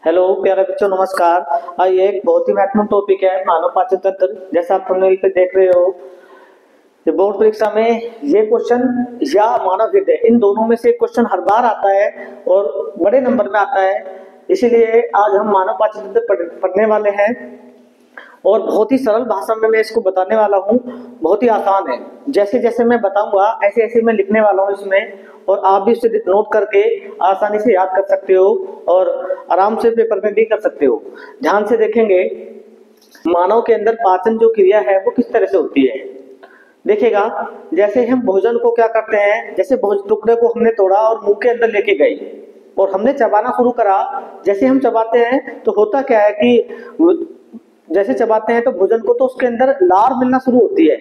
Hello प्यारे बच्चों, नमस्कार। आइए, एक बहुत ही महत्वपूर्ण टॉपिक है मानव पाचन तंत्र। जैसा आप थंबनेल पे देख रहे हो, ये बोर्ड परीक्षा में ये क्वेश्चन या मानव हृदय, इन दोनों में से क्वेश्चन हर बार आता है और बड़े नंबर में आता है। इसीलिए आज हम मानव पाचन तंत्र पढ़ने वाले हैं और बहुत ही सरल भाषा में मैं इसको बताने वाला हूँ। बहुत ही आसान है, जैसे जैसे मैं बताऊंगा ऐसे ऐसे मैं लिखने वाला हूँ इसमें, और आप भी इसे नोट करके आसानी से याद कर सकते हो और आराम से पेपर में भी कर सकते हो। ध्यान से देखेंगे, मानव के अंदर पाचन जो क्रिया है वो किस तरह से होती है। देखिएगा, जैसे हम भोजन को क्या करते हैं, जैसे भोजन टुकड़े को हमने तोड़ा और मुंह के अंदर लेके गए और हमने चबाना शुरू करा। जैसे हम चबाते हैं तो होता क्या है कि जैसे चबाते हैं तो भोजन को तो उसके अंदर लार मिलना शुरू होती है।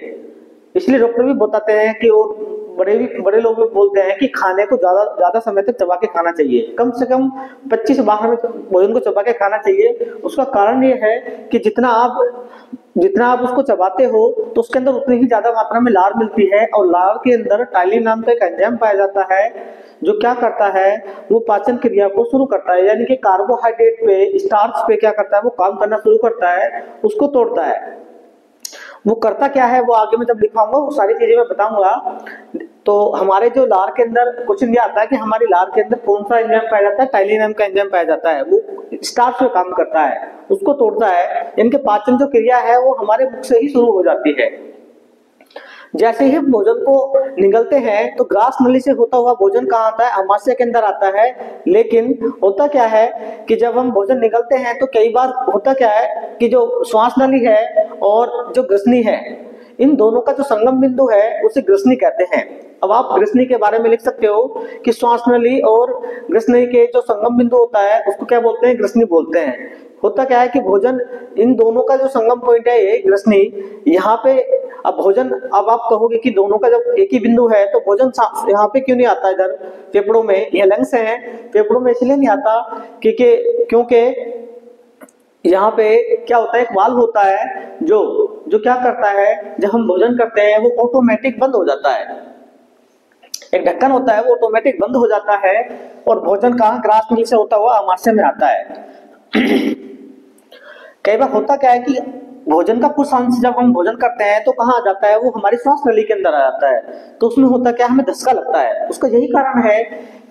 इसलिए डॉक्टर भी बताते हैं कि, और बड़े लोग भी बोलते हैं कि खाने को ज्यादा समय तक चबा के खाना चाहिए, कम से कम 25 से 12 मिनट भोजन को चबा के खाना चाहिए। उसका कारण ये है कि जितना आप उसको चबाते हो तो उसके अंदर उतनी ही ज्यादा मात्रा में लार मिलती है, और लार के अंदर टाइलिन नाम का एक एंजाइम पाया जाता है जो क्या करता है, वो पाचन क्रिया को शुरू करता है। यानी कि कार्बोहाइड्रेट पे, स्टार्च पे क्या करता है, वो काम करना शुरू करता है, उसको तोड़ता है। वो करता क्या है वो आगे मैं जब लिखाऊंगा वो सारी चीजें मैं बताऊंगा। तो हमारे जो लार के अंदर क्वेश्चन ये आता है कि हमारी लार के अंदर कौन सा एंजाइम पाया जाता है, टाइलिन नाम का एंजाइम पाया जाता है। वो स्टार्च पे काम करता है, उसको तोड़ता है। इनके पाचन जो क्रिया है वो हमारे मुख से ही शुरू हो जाती है। जैसे ही भोजन को निगलते हैं तो ग्रास नली से होता हुआ भोजन कहाँ आता है, आमाशय के अंदर आता है। लेकिन होता क्या है कि जब हम भोजन निगलते हैं तो कई बार होता क्या है कि जो श्वास नली है और जो ग्रसनी है, इन दोनों का जो संगम बिंदु है उसे ग्रसनी कहते हैं। अब आप ग्रसनी के बारे में लिख सकते हो कि श्वास नली और ग्रसनी के जो संगम बिंदु होता है उसको क्या बोलते हैं, ग्रसनी बोलते हैं। होता क्या है कि भोजन, इन दोनों का जो संगम पॉइंट है ये ग्रसनी, यहाँ पे अब भोजन, अब आप कहोगे कि दोनों का जब एक ही बिंदु है तो भोजन यहाँ पे क्यों नहीं आता, इधर फेफड़ों में, ये लंग्स हैं, फेफड़ों में इसलिए नहीं आता क्योंकि यहाँ पे क्या होता है, एक वाल्व होता है जो क्या करता है, जब हम भोजन करते हैं वो ऑटोमेटिक बंद हो जाता है। एक ढक्कन होता है वो ऑटोमेटिक बंद हो जाता है और भोजन कहाँ, ग्रास नली से होता हुआ आमाशय में आता है। कई बार होता क्या है कि भोजन का कुछ अंश जब हम भोजन करते हैं तो कहाँ आ जाता है, वो हमारी श्वास नली के अंदर आ जाता है। तो उसमें होता क्या, हमें धक्का लगता है। उसका यही कारण है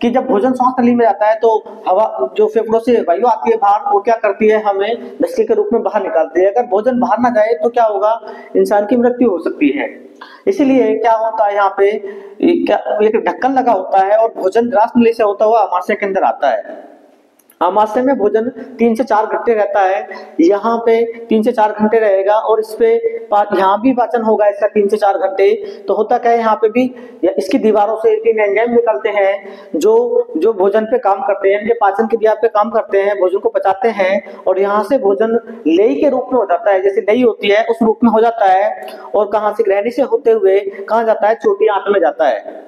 कि जब भोजन श्वास नली में जाता है तो हवा जो फेफड़ों से वायु आती है बाहर, वो क्या करती है, हमें धक्के के रूप में बाहर निकालती है। अगर भोजन बाहर ना जाए तो क्या होगा, इंसान की मृत्यु हो सकती है। इसीलिए क्या होता है, यहाँ पे एक ढक्कन लगा होता है और भोजन ग्रास नली से होता हुआ आमाशय के अंदर आता है। आमाशय में भोजन 3 से 4 घंटे रहता है, यहाँ पे 3 से 4 घंटे रहेगा और इस पे यहाँ भी पाचन होगा इसका 3 से 4 घंटे। तो होता क्या है, यहाँ पे भी इसकी दीवारों से 3 एंजाइम निकलते हैं जो भोजन पे काम करते हैं, इनके पाचन क्रिया पे काम करते हैं, भोजन को पचाते हैं और यहाँ से भोजन लेई के रूप में हो जाता है। जैसे दही होती है उस रूप में हो जाता है और कहाँ से, ग्रहणी से होते हुए कहाँ जाता है, छोटी आंत में जाता है।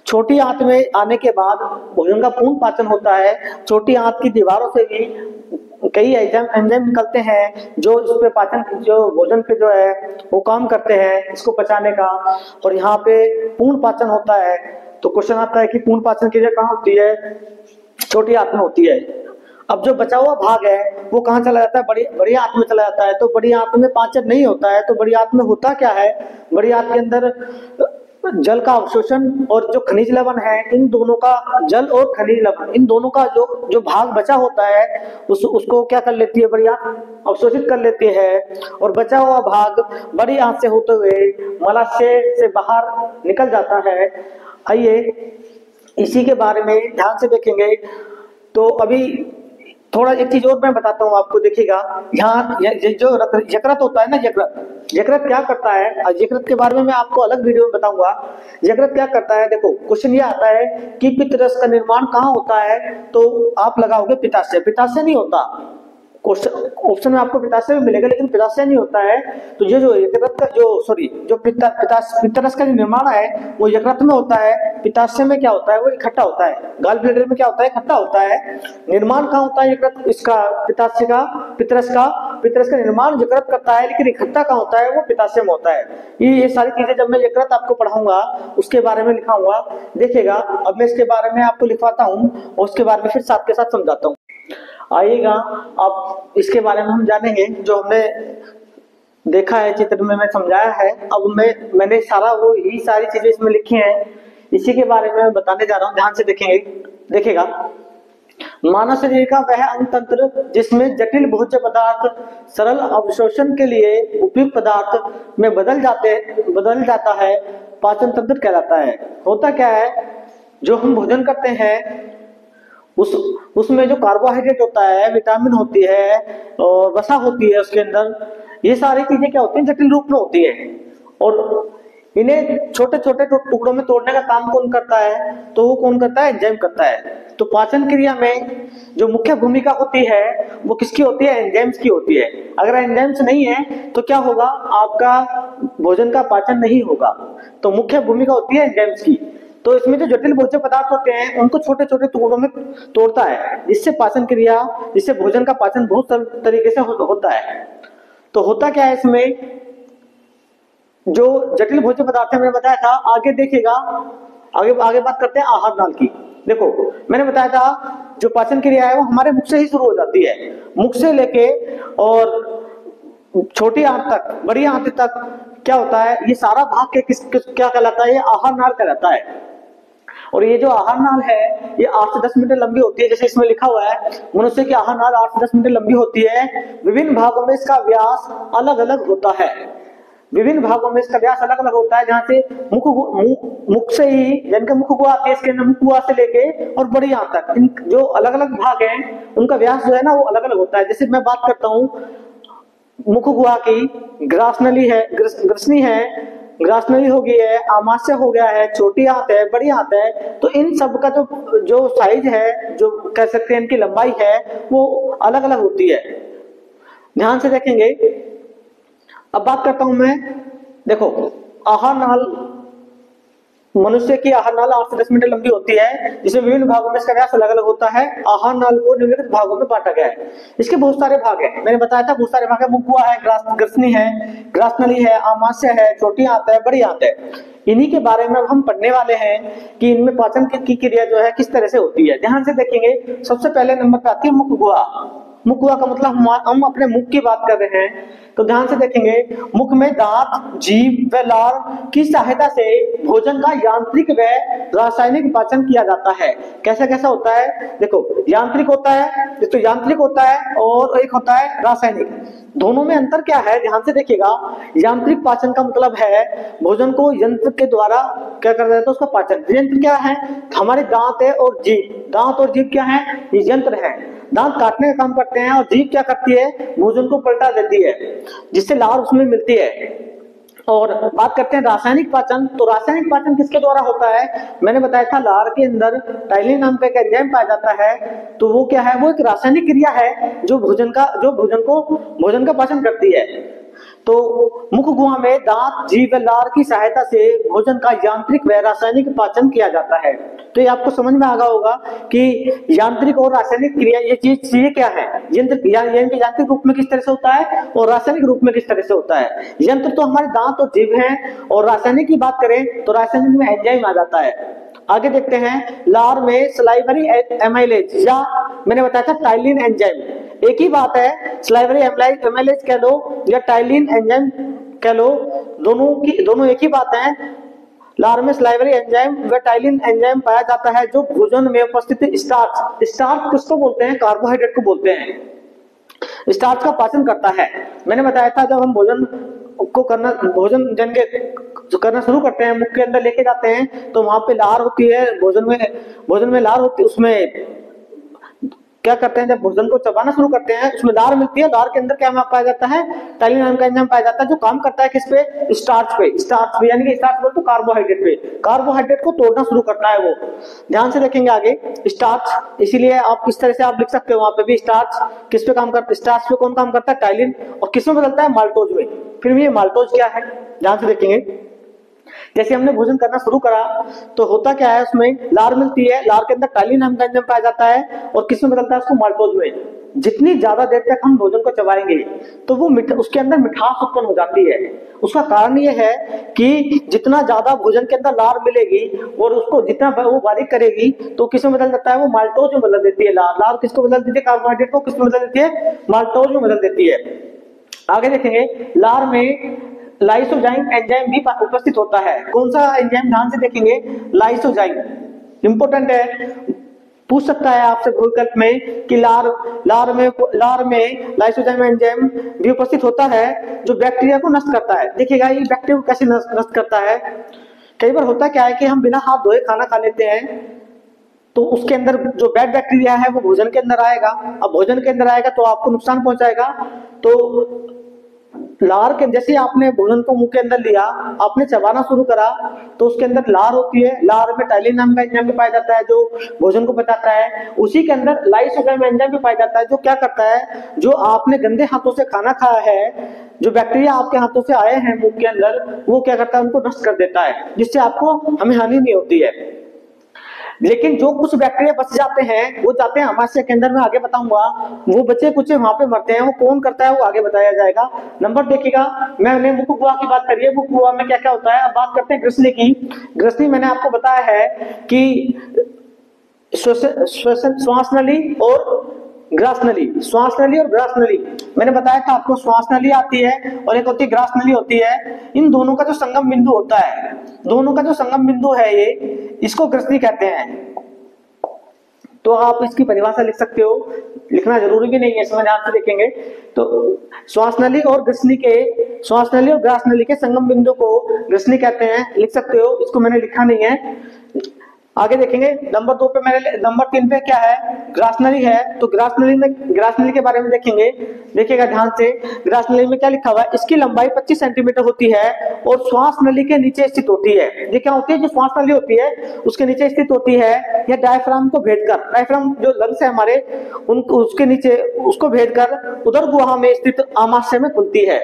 छोटी आंत में आने के बाद भोजन का पूर्ण पाचन होता है। छोटी आंत की दीवारों से भी कई एंजाइम निकलते हैं जो इस पे पाचन, जो भोजन पे जो है वो काम करते हैं इसको पचाने का, और यहाँ पे पूर्ण पाचन होता है। तो क्वेश्चन आता है कि पूर्ण पाचन क्रिया कहाँ होती है, छोटी आंत में होती है। अब जो बचा हुआ भाग है वो कहाँ चला जाता है, बड़ी आंत में चला जाता है। तो बड़ी आंत में पाचन नहीं होता है। तो बड़ी आंत में होता क्या है, बड़ी आंत के अंदर जल का अवशोषण और जो खनिज लवण है, इन दोनों का, जल और खनिज लवण, इन दोनों का जो भाग बचा होता है उसको क्या कर लेती है, बड़ी आंत अवशोषित कर लेती है और बचा हुआ भाग बड़ी आंत से होते हुए मलाशय से बाहर निकल जाता है। आइए इसी के बारे में ध्यान से देखेंगे। तो अभी थोड़ा एक चीज और मैं बताता हूँ आपको, देखिएगा यहाँ जो यकृत होता है ना, यकृत क्या करता है, यकृत के बारे में मैं आपको अलग वीडियो में बताऊंगा। यकृत क्या करता है, देखो क्वेश्चन ये आता है कि पित्तरस का निर्माण कहाँ होता है, तो आप लगाओगे पित्ताशय। पित्ताशय नहीं होता, ऑप्शन में आपको पित्ताशय भी मिलेगा लेकिन पित्ताशय नहीं होता है। तो ये जो यकृत का जो पित्तरस का जो निर्माण है वो यकृत में होता है। पित्ताशय में क्या होता है, वो इकट्ठा होता है। गॉल ब्लैडर में क्या होता है, इकट्ठा होता है। निर्माण कहाँ होता है यकृत, इसका पित्ताशय का, पित्तरस का निर्माण यकृत करता है, लेकिन इकट्ठा कहाँ होता है, वो पित्ताशय में होता है। ये सारी चीजें जब मैं यकृत आपको पढ़ाऊंगा उसके बारे में लिखाऊंगा, देखिएगा। अब मैं इसके बारे में आपको लिखवाता हूँ और उसके बारे में फिर साथ के साथ समझाता हूँ। आइएगा अब इसके बारे में हम जानेंगे। जो हमने देखा है चित्र में मैं समझाया है, अब मैंने सारा वो ही सारी चीजें इसमें लिखी हैं, इसी के बारे में मैं बताने जा रहा हूँ। ध्यान से देखिएगा। मानव शरीर का वह अंग तंत्र जिसमें जटिल भोज्य पदार्थ सरल अवशोषण के लिए उपयुक्त पदार्थ में बदल जाता है, पाचन तंत्र कहलाता है। होता क्या है, जो हम भोजन करते हैं उसमें जो कार्बोहाइड्रेट होता है, विटामिन होती है और वसा होती है उसके अंदर, ये सारी चीजें क्या होती हैं, जटिल रूप में होती है और इन्हें छोटे छोटे टुकड़ों में तोड़ने का काम कौन करता है, तो वो कौन करता है, एंजाइम करता है। तो पाचन क्रिया में जो मुख्य भूमिका होती है वो किसकी होती है, एंजाइम्स की होती है। अगर एंजाइम्स नहीं है तो क्या होगा, आपका भोजन का पाचन नहीं होगा। तो मुख्य भूमिका होती है एंजाइम्स की। तो इसमें जो जटिल भोज्य पदार्थ होते हैं उनको छोटे छोटे टुकड़ों में तोड़ता है, जिससे पाचन क्रिया, जिससे भोजन का पाचन बहुत सरल तरीके से होता है। तो होता क्या है, इसमें जो जटिल भोज्य पदार्थ है मैंने बताया था। आगे देखिएगा, आगे बात करते हैं आहार नाल की। देखो मैंने बताया था जो पाचन क्रिया है वो हमारे मुख से ही शुरू हो जाती है। मुख से लेके और छोटी आंत तक, बड़ी आंत तक क्या होता है, ये सारा भाग क्या कहलाता है, ये आहार नाल कहलाता है। और ये जो आहार नाल है ये 8 से 10 मीटर लंबी होती है। जैसे इसमें लिखा हुआ है, मनुष्य की आहार नाल 8 से 10 मीटर लंबी होती है। विभिन्न भागों में इसका व्यास अलग अलग होता है। विभिन्न भागों में इसका व्यास अलग अलग होता है, जहाँ से मुख से ही, जिनके मुख गुहा आती है, इसके अंदर मुख गुहा से लेके और बड़ी आंत तक, इन जो अलग अलग भाग हैं उनका व्यास जो है ना वो अलग अलग होता है। जैसे मैं बात करता हूँ मुख गुहा की, ग्रासनली है, ग्रसनी है, ग्रासनली हो गई है, आमाशय हो गया है, छोटी आंत है, बड़ी आंत है। तो इन सब का जो साइज है, जो कह सकते हैं इनकी लंबाई है, वो अलग अलग होती है। ध्यान से देखेंगे। अब बात करता हूं मैं, देखो आहार नाल, मनुष्य की आहार नाल 8 से 10 मीटर लंबी होती है, जिसमें विभिन्न भागों में इसका व्यास अलग अलग होता है। आहार नाल को निम्नलिखित भागों में बांटा गया है। इसके बहुत सारे भाग हैं, मैंने बताया था बहुत सारे भाग है। मुख गुहा है, ग्रसनी है, ग्रासनली है, आमाशय है, छोटी आंत है, बड़ी आंत है। इन्हीं के बारे में हम पढ़ने वाले हैं कि इनमें पाचन की क्रिया जो है किस तरह से होती है। ध्यान से देखेंगे। सबसे पहले नंबर पे आती है मुख गुहा। मुख गुहा का मतलब हम अपने मुख की बात कर रहे हैं। तो ध्यान से देखेंगे, मुख में दांत, जीभ व लार की सहायता से भोजन का यांत्रिक व रासायनिक पाचन किया जाता है। कैसा कैसा होता है, देखो यांत्रिक होता है, तो यांत्रिक होता है और एक होता है रासायनिक। दोनों में अंतर क्या है, ध्यान से देखिएगा। यांत्रिक पाचन का मतलब है भोजन को यंत्र के द्वारा क्या कर जाता है, उसका पाचन। यंत्र क्या है, हमारे दांत है और जीभ। दांत और जीभ क्या है, ये यंत्र है। दांत काटने का काम करते हैं और जीभ क्या करती है, भोजन को पलटा देती है, जिससे लार उसमें मिलती है। और बात करते हैं रासायनिक पाचन। तो रासायनिक पाचन किसके द्वारा होता है, मैंने बताया था लार के अंदर टाइलिन नाम का एक एंजाइम पाया जाता है। तो वो क्या है, वो एक रासायनिक क्रिया है जो भोजन का पाचन करती है। तो मुख गुहा में दांत, जीभ व लार की सहायता से भोजन का यांत्रिक व रासायनिक पाचन किया जाता है। तो ये आपको समझ में आ गया होगा कि यांत्रिक और रासायनिक क्रिया ये चीजें क्या है। यांत्रिक रूप में किस तरह से होता है और रासायनिक रूप में किस तरह से होता है। यंत्र तो हमारे दांत और जीभ हैं, और रासायनिक की बात करें तो रासायनिक में एंजाइम आ जाता है। आगे देखते हैं, लार में सलाइवरी एमाइलेज या मैंने बताया था टाइलिन एंजाइम, एक ही बात है। सलाइवरी एमाइलेज कह लो या टाइलिन एंजाइम कह लो, दोनों एक ही बात है। लार में सलाइवरी एंजाइम व टाइलिन एंजाइम पाया जाता है जो भोजन में उपस्थित स्टार्च किसको बोलते हैं, कार्बोहाइड्रेट को बोलते हैं, स्टार्च का पाचन करता है। मैंने बताया था जब हम भोजन करना शुरू करते हैं, मुख के अंदर लेके जाते हैं, तो वहां पे लार होती है, भोजन में लार होती है। उसमें क्या करते हैं, जब भोजन को चबाना शुरू करते हैं उसमें लार मिलती है। लार के अंदर क्या पाया जाता है, टाइलिन नाम का एंजाइम पाया जाता है, जो काम करता है किस पे, स्टार्च पे यानी कि स्टार्च बोल तो कार्बोहाइड्रेट पे, कार्बोहाइड्रेट को तोड़ना शुरू करता है वो। ध्यान से देखेंगे आगे, स्टार्च, इसीलिए आप इस तरह से आप लिख सकते हो वहां पे भी, स्टार्च किस पे काम करता है, स्टार्च पे कौन काम करता है, टाइलिन, और किस में बदलता है, माल्टोज में। फिर ये माल्टोज क्या है, ध्यान से देखेंगे। जैसे हमने भोजन करना शुरू करा तो होता क्या है, उसमें लार मिलती है, लार के अंदर टाइलिन नाम का एंजाइम पाया जाता है और किसमें बदलता है उसको, माल्टोज में। जितनी ज्यादा देर तक हम भोजन को चबाएंगे तो वो उसके अंदर मिठास उत्पन्न हो जाती है। उसका कारण ये है कि जितना ज्यादा भोजन के अंदर लार मिलेगी और उसको जितना वो बारीक करेगी तो किसमें बदल जाता है, वो माल्टोज में बदल देती है। लार किसको बदल देती है, कार्बोहाइड्रेट को किसमें बदल देती है, माल्टोज में बदल देती है। आगे देखेंगे, लार में लाइसोजाइम एंजाइम भी उपस्थित होता है। कौन सा एंजाइम, ध्यान से देखेंगे, लाइसोजाइम इंपोर्टेंट है, पूछ सकता है आपसे विकल्प में कि लार में लाइसोजाइम एंजाइम भी उपस्थित होता है जो बैक्टीरिया को नष्ट करता है। देखिएगा ये बैक्टीरिया को कैसे नष्ट करता है। कई बार होता क्या है कि हम बिना हाथ धोए खाना खा लेते हैं तो उसके अंदर जो बैड बैक्टीरिया है वो भोजन के अंदर आएगा। अब भोजन के अंदर आएगा तो आपको नुकसान पहुंचाएगा। तो लार के जैसे आपने भोजन को मुंह के अंदर लिया, आपने चबाना शुरू करा तो उसके अंदर लार होती है, लार में टाइलिन नाम का एंजाइम भी पाया जाता है जो भोजन को पचाता है। उसी के अंदर लाइसोजाइम एंजाइम भी पाया जाता है जो क्या करता है, जो आपने गंदे हाथों से खाना खाया है, जो बैक्टीरिया आपके हाथों से आए हैं मुंह के अंदर, वो क्या करता है, उनको नष्ट कर देता है, जिससे आपको हमें हानि नहीं होती है। लेकिन जो कुछ बैक्टीरिया बच जाते हैं वो जाते हैं आमाशय के अंदर, मैं आगे बताऊंगा। वो बचे कुछ वहां पे मरते हैं, वो कौन करता है वो आगे बताया जाएगा। नंबर देखिएगा, मैंने मुख गुहा की बात करी है, मुख गुहा में क्या क्या होता है। अब बात करते हैं ग्रसनी की। ग्रसनी मैंने आपको बताया है कि श्वास नली और ग्रास नली, श्वास नली और ग्रास नली मैंने बताया था आपको। श्वास नली आती है और एक होती है ग्रास नली होती है। इन दोनों का जो संगम बिंदु होता है, दोनों का जो संगम बिंदु है ये, इसको ग्रसनी कहते हैं। तो आप इसकी परिभाषा लिख सकते हो, लिखना जरूरी भी नहीं है, इसमें ध्यान से देखेंगे तो श्वास नली और ग्रसनी के, श्वास नली और ग्रास नली के संगम बिंदु को ग्रसनी कहते हैं, लिख सकते हो। इसको मैंने लिखा नहीं है। आगे देखेंगे नंबर 2 पे, मैंने नंबर 3 पे क्या है, ग्रास नली है। तो ग्रास नली के बारे में देखेंगे। देखिएगा ध्यान से, ग्रास नली में क्या लिखा हुआ है, इसकी लंबाई 25 सेंटीमीटर होती है और श्वास नली के नीचे स्थित होती है। ये क्या होती है, जो श्वास नली होती है उसके नीचे स्थित होती है। यह डायफ्राम को भेदकर, डायफ्राम जो लंग्स है हमारे, उनको उसके नीचे, उसको भेदकर उदर गुहा में स्थित आमाशय में खुलती है।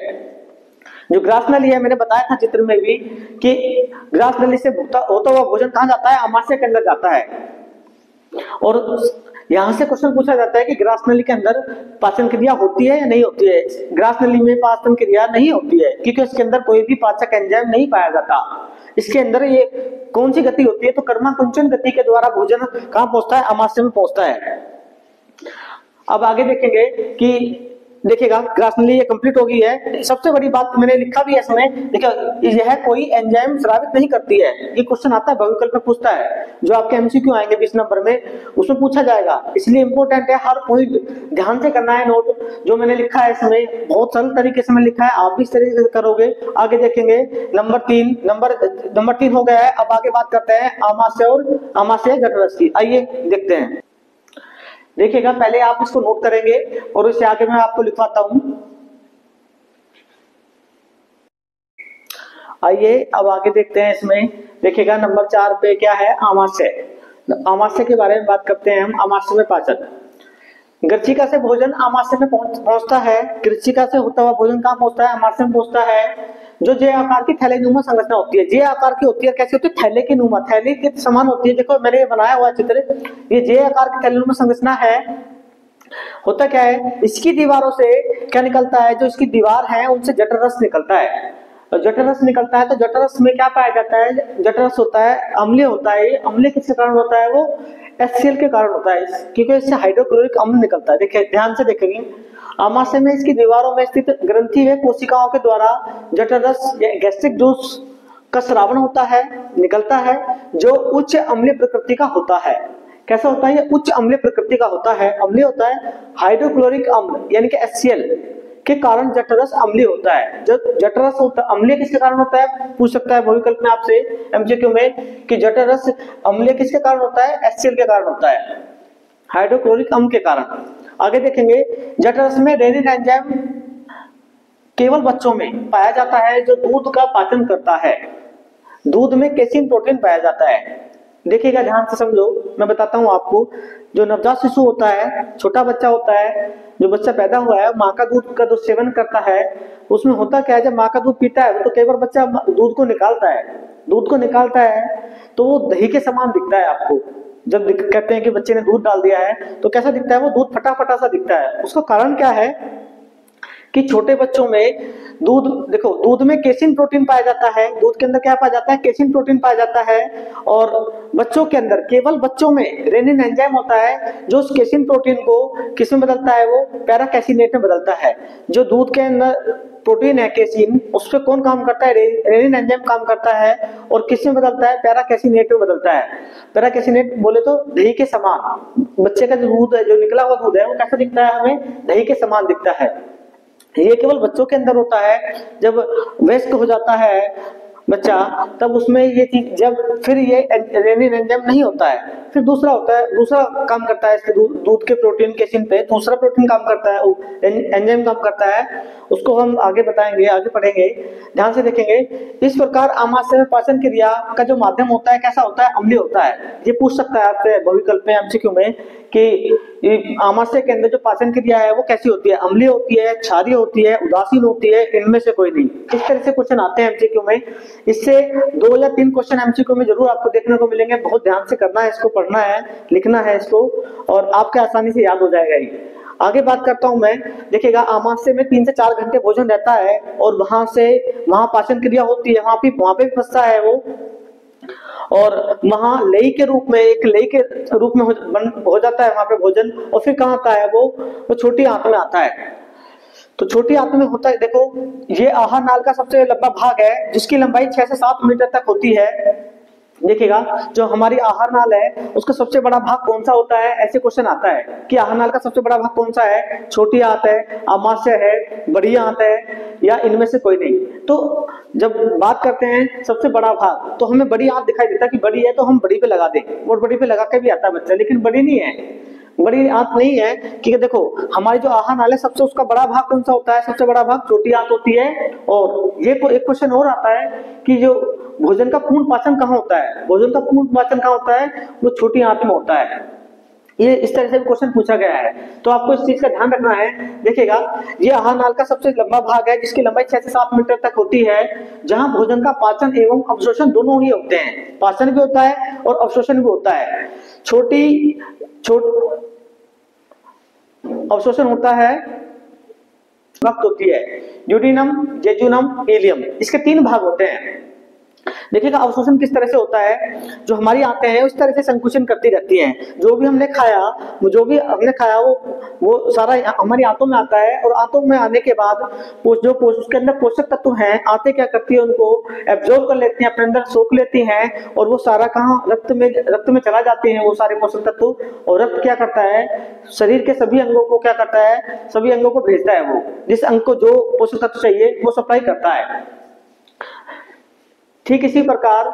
जो ग्रास नली है, मैंने बताया था चित्र में भी कि ग्रास नली से होता हुआ भोजन कहाँ जाता है, आमाशय के अंदर जाता है। और यहाँ से क्वेश्चन पूछा जाता है कि ग्रास नली के अंदर पाचन क्रिया होती है या नहीं होती है। ग्रास नली में पाचन क्रिया नहीं होती है क्योंकि इसके अंदर कोई भी पाचक एंजाइम नहीं पाया जाता। इसके अंदर ये कौन सी गति होती है, तो कर्माकुंचन गति के द्वारा भोजन कहाँ पहुंचता है, आमाशय में पहुंचता है। अब आगे देखेंगे कि देखिएगा ग्रास नली ये कंप्लीट हो गई है। सबसे बड़ी बात मैंने लिखा भी है इसमें, देखिए यह कोई एंजाइम स्रावित नहीं करती है। ये क्वेश्चन आता है, बहुविकल्प में पूछता है, जो आपके एमसीक्यू आएंगे 20 नंबर में, उसमें पूछा जाएगा। इसलिए इंपॉर्टेंट है, हर पॉइंट ध्यान से करना है नोट। जो मैंने लिखा है इसमें बहुत सरल तरीके से मैंने लिखा है, आप भी इस तरीके से करोगे। आगे देखेंगे नंबर 3 हो गया है। अब आगे बात करते हैं आमाशय और आमाशय जठरस की। आइए देखते हैं। देखिएगा पहले आप इसको नोट करेंगे और इससे आगे मैं आपको लिखवाता हूं। आइए अब आगे देखते हैं इसमें। देखिएगा नंबर 4 पे क्या है, आमाशय। आमाशय के बारे में बात करते हैं हम। आमाशय में पाचन, गर्चिका से भोजन आमाशय में पहुंचता है। गर्चिका से होता हुआ भोजन कहाँ पहुंचता है, आमाशय में पहुंचता है। जो जे आकार की थैलेनुमा संरचना होती है, जे आकार की होती है, कैसी होती है, थैले की नुमा, थैले के समान होती है। देखो मैंने ये बनाया हुआ चित्र, ये जे आकार की थैलेनुमा संरचना है। होता क्या है, इसकी दीवारों से क्या निकलता है, जो इसकी दीवार है उनसे जठररस निकलता है। और जठररस निकलता है तो जठररस में क्या पाया जाता है, जठररस होता है, अम्लीय होता है। ये अम्लीय किसके कारण होता है, वो HCl के कारण होता है, क्योंकि इससे हाइड्रोक्लोरिक अम्ल निकलता है। देखिए ध्यान से देखेंगे, आमाशय में इसकी दीवारों में स्थित ग्रंथि व कोशिकाओं के द्वारा जठररस गैस्ट्रिक जूस का स्रावन होता है, निकलता है, जो उच्च अम्लीय प्रकृति का होता है। कैसा होता है, ये उच्च अम्लीय प्रकृति का होता है, अम्लीय होता है। हाइड्रोक्लोरिक अम्ल यानी कि HCl के कारण जठररस अम्लीय होता है। जो जठररस होता है अम्लीय किसके कारण होता है, पूछ सकता है बहुविकल्प में आपसे एमसीक्यू में कि जठररस अम्लीय किसके कारण होता है, HCl के कारण होता है, हाइड्रोक्लोरिक अम्ल के कारण। आगे देखेंगे, जठररस में रेनिन एंजाइम केवल बच्चों में पाया जाता है जो दूध का पाचन करता है। दूध में केसिन प्रोटीन पाया जाता है। देखिएगा ध्यान से समझो, मैं बताता हूँ आपको। जो नवजात शिशु होता है, छोटा बच्चा होता है, जो बच्चा पैदा हुआ है, माँ का दूध का जो सेवन करता है, उसमें होता क्या है, जब माँ का दूध पीता है तो कई बार बच्चा दूध को निकालता है। दूध को निकालता है तो वो दही के समान दिखता है आपको। जब कहते हैं कि बच्चे ने दूध डाल दिया है तो कैसा दिखता है, वो दूध फटा फटा सा दिखता है। उसका कारण क्या है कि छोटे बच्चों में दूध, देखो दूध में केसिन प्रोटीन पाया जाता है, दूध के अंदर क्या पाया जाता है, केसिन प्रोटीन पाया जाता है। और बच्चों के अंदर, केवल बच्चों में रेनिन एंजाइम होता है जो उस केसिन प्रोटीन को किस में बदलता है, वो पैराकैसिनेट में बदलता है। जो दूध के अंदर प्रोटीन है केसिन, उस पर कौन काम करता है, रेनिन एंजाइम काम करता है। और किस में बदलता है, पैराकैसिनेट में बदलता है। पैराकैसिनेट बोले तो दही के समान, बच्चे का जो दूध है, जो निकला हुआ दूध है, वो कैसा दिखता है, हमें दही के समान दिखता है। ये केवल बच्चों के अंदर होता है। जब वयस्क हो जाता है बच्चा, तब उसमें ये चीज, जब फिर ये रेनिन एंजाइम नहीं होता है, फिर दूसरा होता है, दूसरा काम करता है इसके दूध के प्रोटीन केसिन पे दूसरा प्रोटीन काम करता है, एंजाइम काम करता है। उसको हम आगे बताएंगे, आगे पढ़ेंगे, ध्यान से देखेंगे। इस प्रकार आमाशय में पाचन क्रिया का जो माध्यम होता है कैसा होता है, अम्लीय होता है। ये पूछ सकता है आपसे भविकल्प में, एमसीक्यू में, कि आमाशय के अंदर जो पाचन क्रिया है वो कैसी होती है, अम्लीय होती है, क्षारीय होती है, उदासीन होती है, इनमें से कोई नहीं। इस तरह से क्वेश्चन आते हैं एमसीक्यू में। इससे 2 या 3 क्वेश्चन एमसीक्यू में जरूर आपको देखने को मिलेंगे। बहुत ध्यान से करना है, इसको पढ़ना है, लिखना है इसको, और आपके आसानी से याद हो जाएगा ये। आगे बात करता हूं मैं, देखिएगा आमाशय में 3 से 4 घंटे भोजन रहता है और वहां पाचन क्रिया होती है, वहां पे भी फंसता है वो, और वहां लई के रूप में, एक लई के रूप में हो जाता है वहां पे भोजन। और फिर कहाँ आता है वो छोटी आंत में आता है। तो छोटी आंत में होता है, देखो ये आहार नाल का सबसे लंबा भाग है जिसकी लंबाई 6 से 7 मीटर तक होती है। देखिएगा जो हमारी आहार नाल है उसका सबसे बड़ा भाग कौन सा होता है, ऐसे क्वेश्चन आता है कि आहार नाल का सबसे बड़ा भाग कौन सा है, छोटी आंत है, आमाशय है, बड़ी आंत है, या इनमें से कोई नहीं। तो जब बात करते हैं सबसे बड़ा भाग, तो हमें बड़ी आंत दिखाई देता है कि बड़ी है, तो हम बड़ी पे लगा दें, और बड़ी पे लगा के भी आता है बच्चा, लेकिन बड़ी नहीं है, बड़ी आंत नहीं है। क्योंकि देखो हमारी जो आहार नाल है सबसे उसका बड़ा भाग कौन सा होता है, सबसे बड़ा भाग छोटी आंत होती है। और ये एक क्वेश्चन और आता है कि जो भोजन का पूर्ण पाचन कहाँ होता है, भोजन का पूर्ण पाचन कहाँ होता है, वो छोटी आंत में होता है। ये इस तरह से भी क्वेश्चन पूछा गया है, तो आपको इस चीज का ध्यान रखना है। देखिएगा ये आहार नाल का सबसे लंबा भाग है जिसकी लंबाई 6 से 7 मीटर तक होती है, जहां भोजन का पाचन एवं अवशोषण दोनों ही होते हैं, पाचन भी होता है और अवशोषण भी होता है। अवशोषण होता है, वक्त होती है ड्यूडिनम, जेजुनम, इलियम, इसके 3 भाग होते हैं। देखिएगा अवशोषण किस तरह से होता है, जो हमारी आंतें हैं उस तरह से संकुचन करती रहती हैं। जो भी हमने खाया वो सारा हमारी आंतों में आता है, और आंतों में आने के बाद उसके अंदर पोषक तत्व हैं, आंतें क्या करती है, उनको एब्जॉर्ब कर लेती हैं, अपने अंदर सोख लेती हैं, और वो सारा कहाँ, रक्त में चला जाते हैं वो सारे पोषक तत्व। और रक्त क्या करता है, शरीर के सभी अंगों को क्या करता है, सभी अंगों को भेजता है, वो जिस अंग को जो पोषक तत्व चाहिए वो सप्लाई करता है। ठीक इसी प्रकार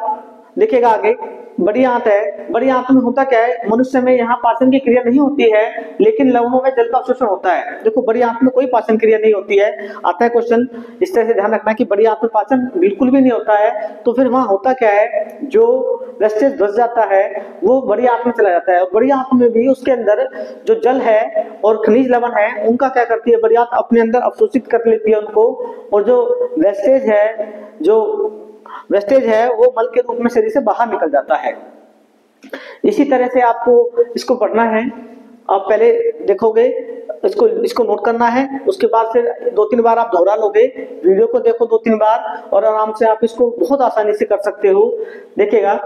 देखिएगा आगे बड़ी आंत है, बड़ी आंत में होता क्या है, मनुष्य में यहाँ पाचन की क्रिया नहीं होती है, लेकिन लवणों में जल का अवशोषण होता है। देखो बड़ी आंत में कोई पाचन क्रिया नहीं होती है, आता है क्वेश्चन, इस तरह से ध्यान रखना कि बड़ी आंत में पाचन बिल्कुल भी नहीं होता है। तो फिर वहां होता क्या है, जो वेस्टेज बच जाता है वो बड़ी आंत में चला जाता है, और बड़ी आंत में भी उसके अंदर जो जल है और खनिज लवण है उनका क्या करती है, बड़ी आंत अपने अंदर अवशोषित कर लेती है उनको, और जो वेस्टेज है वो मल के रूप में शरीर से बाहर निकल जाता है। इसी तरह से आपको इसको पढ़ना है, आप पहले देखोगे, इसको नोट करना है, उसके बाद फिर 2-3 बार आप दोहरा लोगे, वीडियो को देखो 2-3 बार, और आराम से आप इसको बहुत आसानी से कर सकते हो। देखिएगा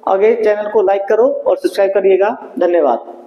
आगे चैनल को लाइक करो और सब्सक्राइब करिएगा। धन्यवाद।